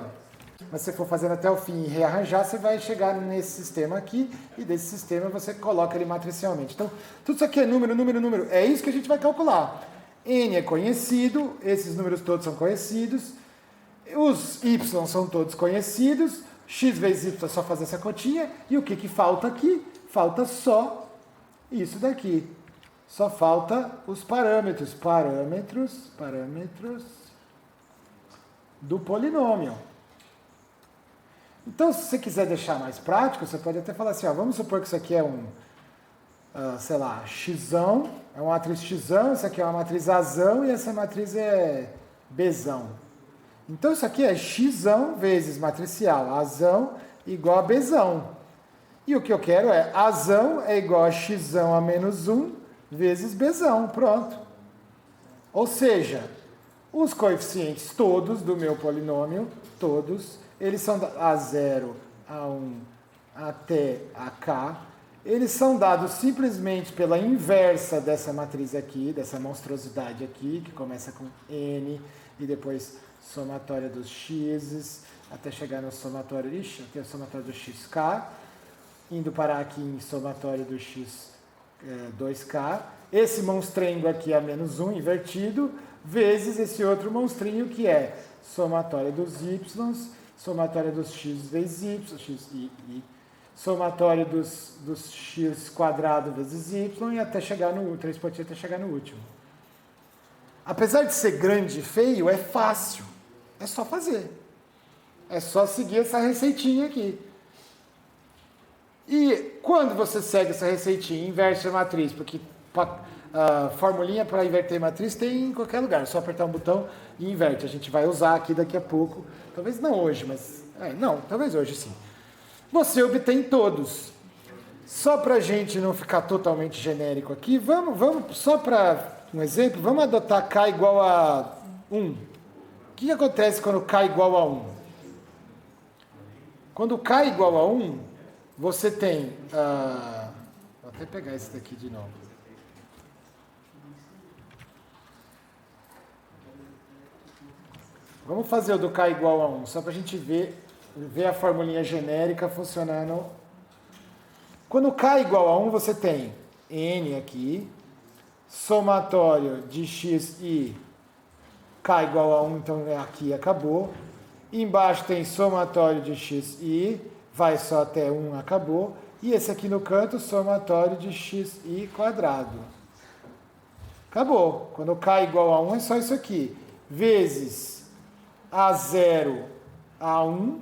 S1: se você for fazendo até o fim e rearranjar, você vai chegar nesse sistema aqui, e desse sistema você coloca ele matricialmente. Então, tudo isso aqui é número, número, número, é isso que a gente vai calcular. N é conhecido, esses números todos são conhecidos, os y são todos conhecidos, x vezes y é só fazer essa continha, e o que, que falta aqui? Falta só isso daqui. Só falta os parâmetros do polinômio. Então, se você quiser deixar mais prático, você pode até falar assim, ó, vamos supor que isso aqui é um, sei lá, xão, é uma matriz xão, isso aqui é uma matriz azão, e essa matriz é bzão. Então, isso aqui é xão vezes matricial, azão igual a bzão. E o que eu quero é azão é igual a xão a menos 1 vezes bzão, pronto. Ou seja, os coeficientes todos do meu polinômio, todos, eles são A0, A1 até AK, eles são dados simplesmente pela inversa dessa matriz aqui, dessa monstruosidade aqui, que começa com N e depois somatória dos x's, até chegar no somatório, até o somatório do xk, indo parar aqui em somatório do x 2k, esse monstrengo aqui é menos 1 invertido, vezes esse outro monstrinho que é somatória dos y, somatória dos x vezes y, somatória dos x quadrado vezes y, e até chegar no 3 pontinhos até chegar no último. Apesar de ser grande e feio, é fácil. É só fazer. É só seguir essa receitinha aqui. E quando você segue essa receitinha, inverte a matriz, porque formulinha para inverter matriz tem em qualquer lugar, é só apertar um botão e inverte. A gente vai usar aqui daqui a pouco, talvez não hoje, mas... não, talvez hoje sim. Você obtém todos. Só para a gente não ficar totalmente genérico aqui, vamos só para um exemplo, vamos adotar K igual a 1. O que acontece quando K igual a 1? Quando K igual a 1, você tem... vou até pegar esse daqui de novo. Vamos fazer o do K igual a 1, só para a gente ver a formulinha genérica funcionando. Quando K igual a 1, você tem N aqui, somatório de x e K igual a 1, então aqui acabou. Embaixo tem somatório de x e vai só até 1, acabou. E esse aqui no canto, somatório de xi quadrado. Acabou. Quando K igual a 1 é só isso aqui. Vezes A0 a 1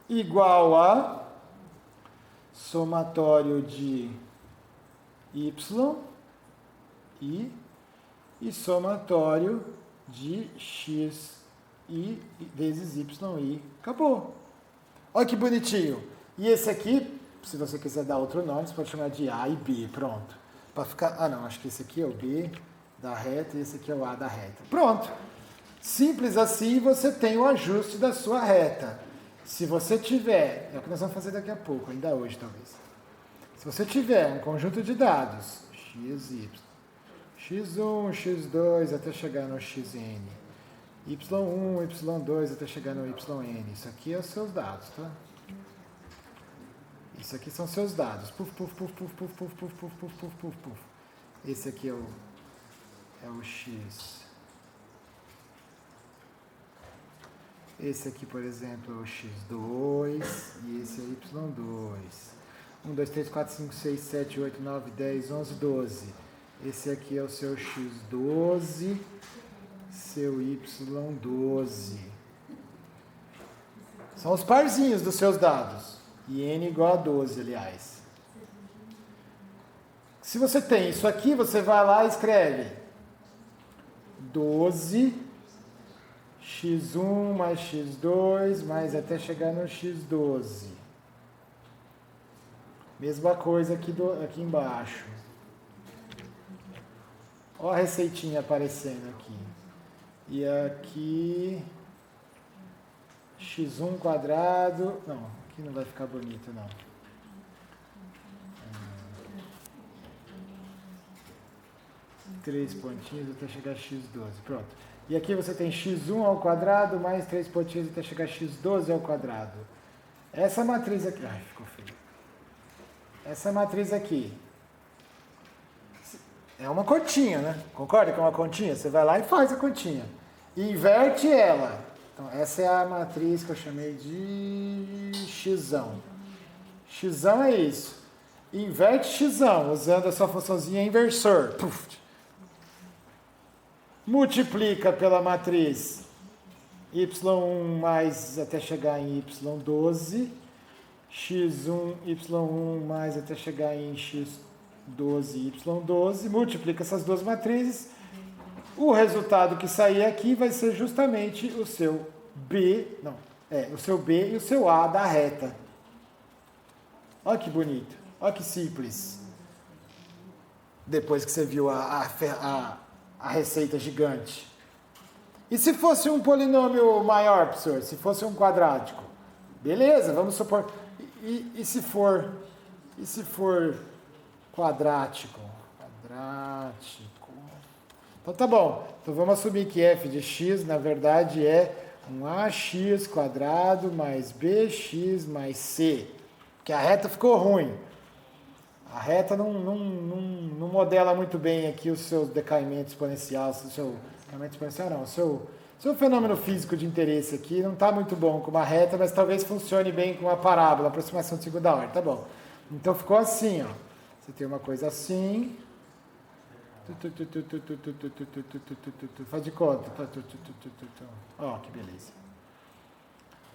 S1: igual a somatório de y e somatório de x i vezes y. Acabou. Olha que bonitinho. E esse aqui, se você quiser dar outro nome, você pode chamar de A e B. Pronto. Para ficar... não, acho que esse aqui é o B da reta e esse aqui é o A da reta. Pronto. Simples assim, você tem o ajuste da sua reta. Se você tiver... é o que nós vamos fazer daqui a pouco, ainda hoje talvez. Se você tiver um conjunto de dados, x, y, x1, x2 até chegar no xn, y1, y2 até chegar no yn. Isso aqui é os seus dados, tá? Isso aqui são seus dados. Puf, puf, puf, puf, puf, puf, puf, puf, puf, puf, puf, puf. Esse aqui é o x. Esse aqui, por exemplo, é o x2 e esse é o y2. 1, 2, 3, 4, 5, 6, 7, 8, 9, 10, 11, 12. Esse aqui é o seu x12, seu y12. São os parzinhos dos seus dados. E n igual a 12, aliás. Se você tem isso aqui, você vai lá e escreve 12 x1 mais x2 mais até chegar no x12. Mesma coisa aqui embaixo. Olha a receitinha aparecendo aqui. E aqui x1 quadrado. Não, aqui não vai ficar bonito não. 3 pontinhos até chegar a x12. Pronto. E aqui você tem x1 ao quadrado mais 3 pontinhos até chegar a x12 ao quadrado. Essa matriz aqui... Ai, ficou feio. Essa matriz aqui é uma continha, né? Concorda que é uma continha? Você vai lá e faz a continha. E inverte ela. Então, essa é a matriz que eu chamei de xão. Xão é isso. Inverte xão usando a sua funçãozinha inversor. Puf. Multiplica pela matriz y1 mais até chegar em y12, x1, y1 mais até chegar em x12, y12, multiplica essas duas matrizes, o resultado que sair aqui vai ser justamente o seu B, o seu B e o seu A da reta. Olha que bonito, olha que simples. Depois que você viu a receita gigante. E se fosse um polinômio maior, professor? Se fosse um quadrático? Beleza, vamos supor. E se for quadrático? Quadrático. Então tá bom. Então vamos assumir que f de x, na verdade, é um ax quadrado mais bx mais c. Porque a reta ficou ruim. A reta não modela muito bem aqui o seu decaimento exponencial, o seu fenômeno físico de interesse aqui não está muito bom com uma reta, mas talvez funcione bem com uma parábola, aproximação de segunda ordem, tá bom. Então ficou assim, ó. Você tem uma coisa assim. Faz de conta. Ó, que beleza.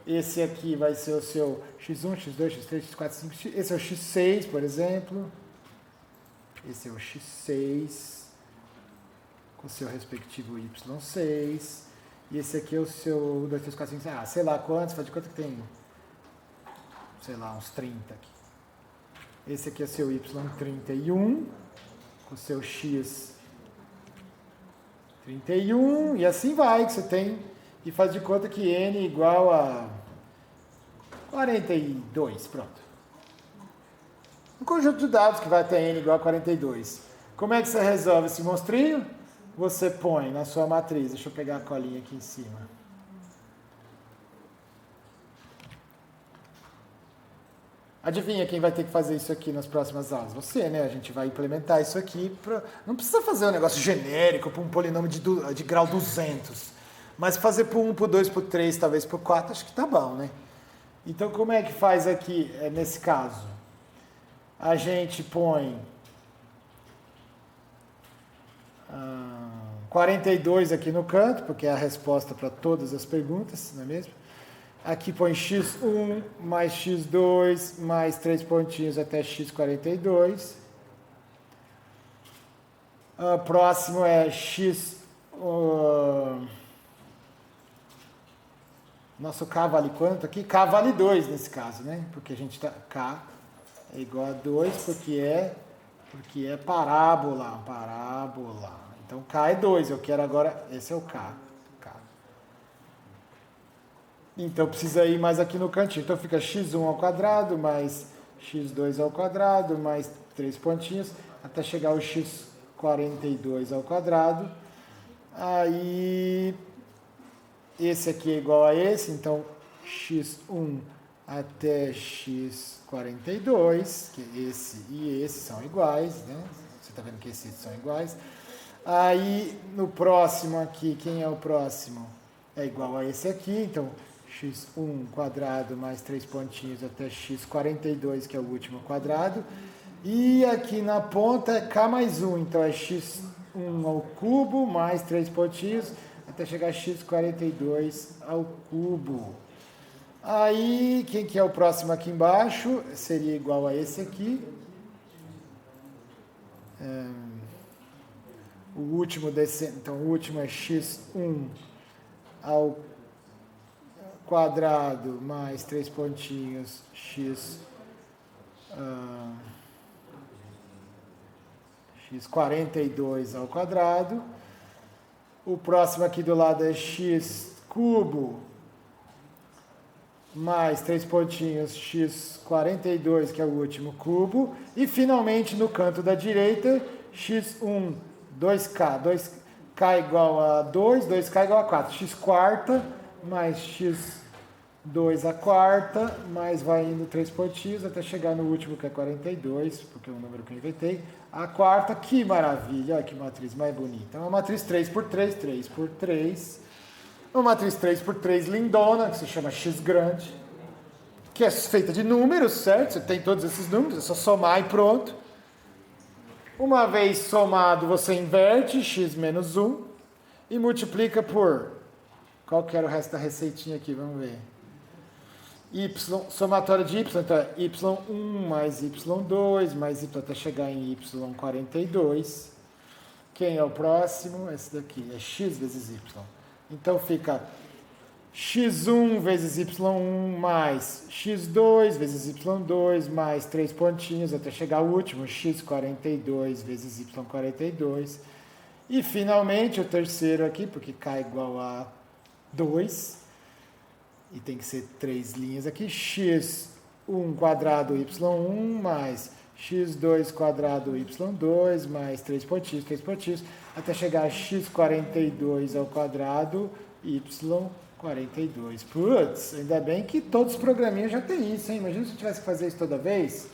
S1: Esse aqui vai ser o seu x1, x2, x3, x4, x5. Esse é o x6, por exemplo. Esse é o x6 com o seu respectivo y6. E esse aqui é o seu 1, 2, 3, 4, 5, sei lá quantos, faz de conta que tem, sei lá, uns 30 aqui. Esse aqui é o seu y31 com o seu x31 e assim vai, que você tem. E faz de conta que n igual a 42, pronto. Um conjunto de dados que vai até n igual a 42. Como é que você resolve esse monstrinho? Você põe na sua matriz, deixa eu pegar a colinha aqui em cima. Adivinha quem vai ter que fazer isso aqui nas próximas aulas? Você, né? A gente vai implementar isso aqui. Não precisa fazer um negócio genérico para um polinômio de grau 200. Mas fazer por 1, por 2, por 3, talvez por 4, acho que tá bom, né? Então, como é que faz aqui, nesse caso? A gente põe 42 aqui no canto, porque é a resposta para todas as perguntas, não é mesmo? Aqui põe x1 mais x2 mais 3 pontinhos até x42. Próximo é x... Nosso K vale quanto aqui? K vale 2 nesse caso, né? Porque a gente tá... K é igual a 2 porque é parábola. Então K é 2. Eu quero agora... Esse é o K. Então precisa ir mais aqui no cantinho. Então fica x1 ao quadrado mais x2 ao quadrado mais 3 pontinhos até chegar ao x42 ao quadrado. Aí... Esse aqui é igual a esse, então x1 até x42, que esse e esse são iguais, né? Você está vendo que esses são iguais. Aí, no próximo aqui, quem é o próximo? É igual a esse aqui, então x1 quadrado mais 3 pontinhos até x42, que é o último quadrado. E aqui na ponta é k mais 1, então é x1 ao cubo mais 3 pontinhos, até chegar a x42 ao cubo. Aí, quem que é o próximo aqui embaixo? Seria igual a esse aqui. O último desse, então o último é x1 ao quadrado mais 3 pontinhos x 42 ao quadrado. O próximo aqui do lado é x cubo mais 3 pontinhos x 42, que é o último cubo. E finalmente no canto da direita, x1, 2k, 2k igual a 2, 2k igual a 4, x quarta mais x2 a quarta, mais vai indo 3 pontinhos até chegar no último, que é 42, porque é o número que eu inventei. A quarta, que maravilha, olha que matriz mais bonita. É uma matriz 3 por 3, 3 por 3. Uma matriz 3 por 3 lindona, que se chama x grande, que é feita de números, certo? Você tem todos esses números, é só somar e pronto. Uma vez somado, você inverte x menos 1 e multiplica por... Qual que era o resto da receitinha aqui? Vamos ver. Y, somatório de y, então é y1 mais y2 mais y até chegar em y42. Quem é o próximo? Esse daqui, é x vezes y. Então fica x1 vezes y1 mais x2 vezes y2 mais 3 pontinhos até chegar ao último, x42 vezes y42. E finalmente o terceiro aqui, porque k igual a 2, e tem que ser 3 linhas aqui, x1 quadrado y1 mais x2 quadrado y2 mais 3 pontinhos, até chegar a x42 ao quadrado y42. Putz, ainda bem que todos os programinhas já tem isso, hein? Imagina se eu tivesse que fazer isso toda vez.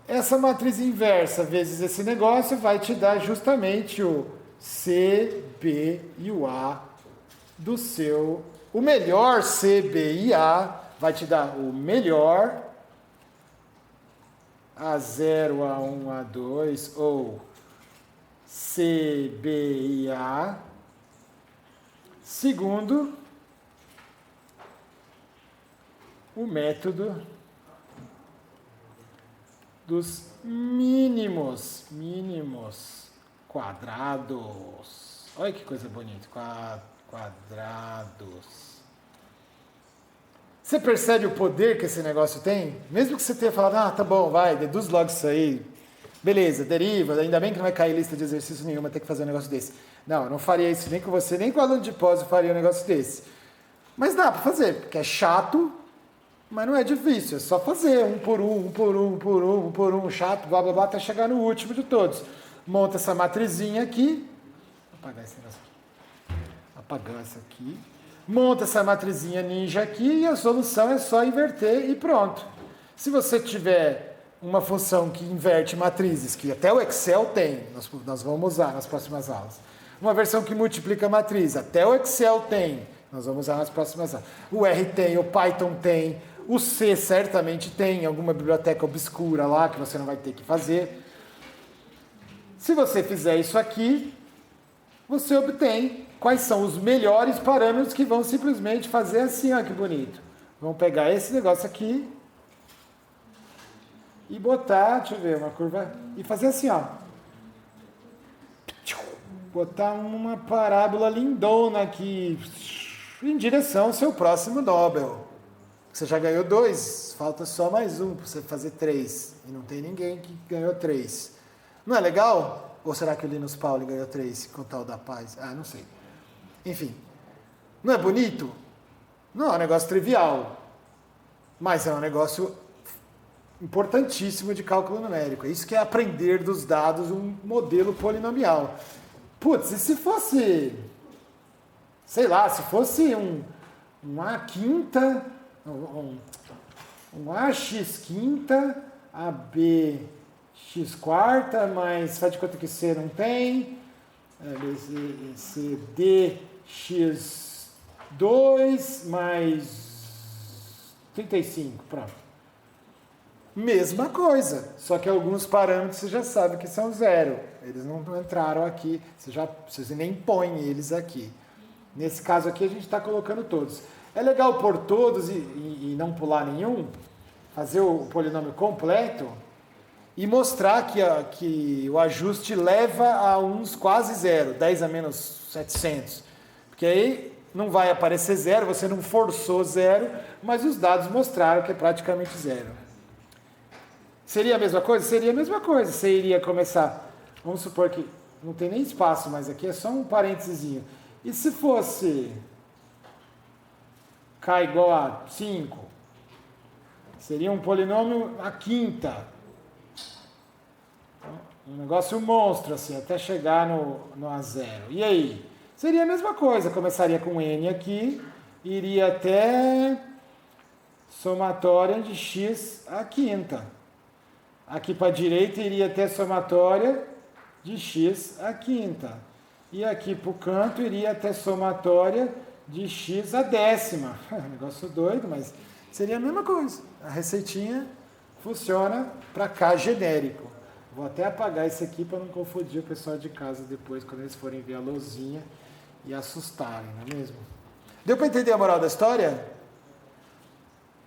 S1: Essa matriz inversa vezes esse negócio vai te dar justamente o C, B e o A do seu... O melhor C, B e A vai te dar o melhor A0, A1, A2 ou C, B e A. Segundo, o método dos mínimos quadrados. Olha que coisa bonita, quadrados. Você percebe o poder que esse negócio tem? Mesmo que você tenha falado, tá bom, vai, deduz logo isso aí. Beleza, deriva, ainda bem que não vai cair lista de exercício nenhuma, ter que fazer um negócio desse. Não, eu não faria isso nem com você, nem com o aluno de pós eu faria um negócio desse. Mas dá para fazer, porque é chato, mas não é difícil, é só fazer um por um, chato, blá blá blá, até chegar no último de todos. Monta essa matrizinha aqui, vou apagar esse negócio aqui. Apagar essa aqui. Monta essa matrizinha ninja aqui e a solução é só inverter e pronto. Se você tiver uma função que inverte matrizes, que até o Excel tem, nós vamos usar nas próximas aulas. Uma versão que multiplica matriz, até o Excel tem, nós vamos usar nas próximas aulas. O R tem, o Python tem, o C certamente tem, alguma biblioteca obscura lá que você não vai ter que fazer. Se você fizer isso aqui, você obtém quais são os melhores parâmetros que vão simplesmente fazer assim, ó, que bonito. Vamos pegar esse negócio aqui e botar, deixa eu ver, uma curva, e fazer assim, ó. Botar uma parábola lindona aqui em direção ao seu próximo Nobel. Você já ganhou 2, falta só mais um para você fazer 3. E não tem ninguém que ganhou 3. Não é legal? Ou será que o Linus Pauling ganhou 3 com o tal da paz? Ah, não sei. Enfim, não é bonito? Não é um negócio trivial, mas é um negócio importantíssimo de cálculo numérico. Isso que é aprender dos dados um modelo polinomial. Putz, e se fosse, sei lá, se fosse um A quinta, um AX quinta, AB x quarta, mas faz de conta que C não tem, CD x2 mais 35, pronto. Mesma coisa, só que alguns parâmetros você já sabe que são zero. Eles não entraram aqui, você nem põe eles aqui. Nesse caso aqui a gente está colocando todos. É legal pôr todos e não pular nenhum, fazer o polinômio completo e mostrar que o ajuste leva a uns quase zero, 10 a menos 700. Porque aí não vai aparecer zero, você não forçou zero, mas os dados mostraram que é praticamente zero. Seria a mesma coisa? Seria a mesma coisa. Você iria começar, vamos supor que não tem nem espaço mais aqui, é só um parênteses. E se fosse k igual a 5? Seria um polinômio a quinta. Um negócio monstro, assim, até chegar no a zero. E aí? Seria a mesma coisa. Começaria com n aqui, iria até somatória de x à quinta. Aqui para a direita iria até somatória de x à quinta. E aqui para o canto iria até somatória de x à décima. Negócio doido, mas seria a mesma coisa. A receitinha funciona para K genérico. Vou até apagar isso aqui para não confundir o pessoal de casa depois, quando eles forem ver a lousinha e assustarem, não é mesmo? Deu para entender a moral da história?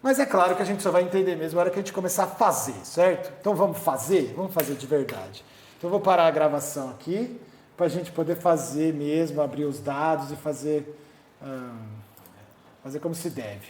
S1: Mas é claro que a gente só vai entender mesmo na hora que a gente começar a fazer, certo? Então vamos fazer de verdade. Então eu vou parar a gravação aqui, para a gente poder fazer mesmo, abrir os dados e fazer como se deve.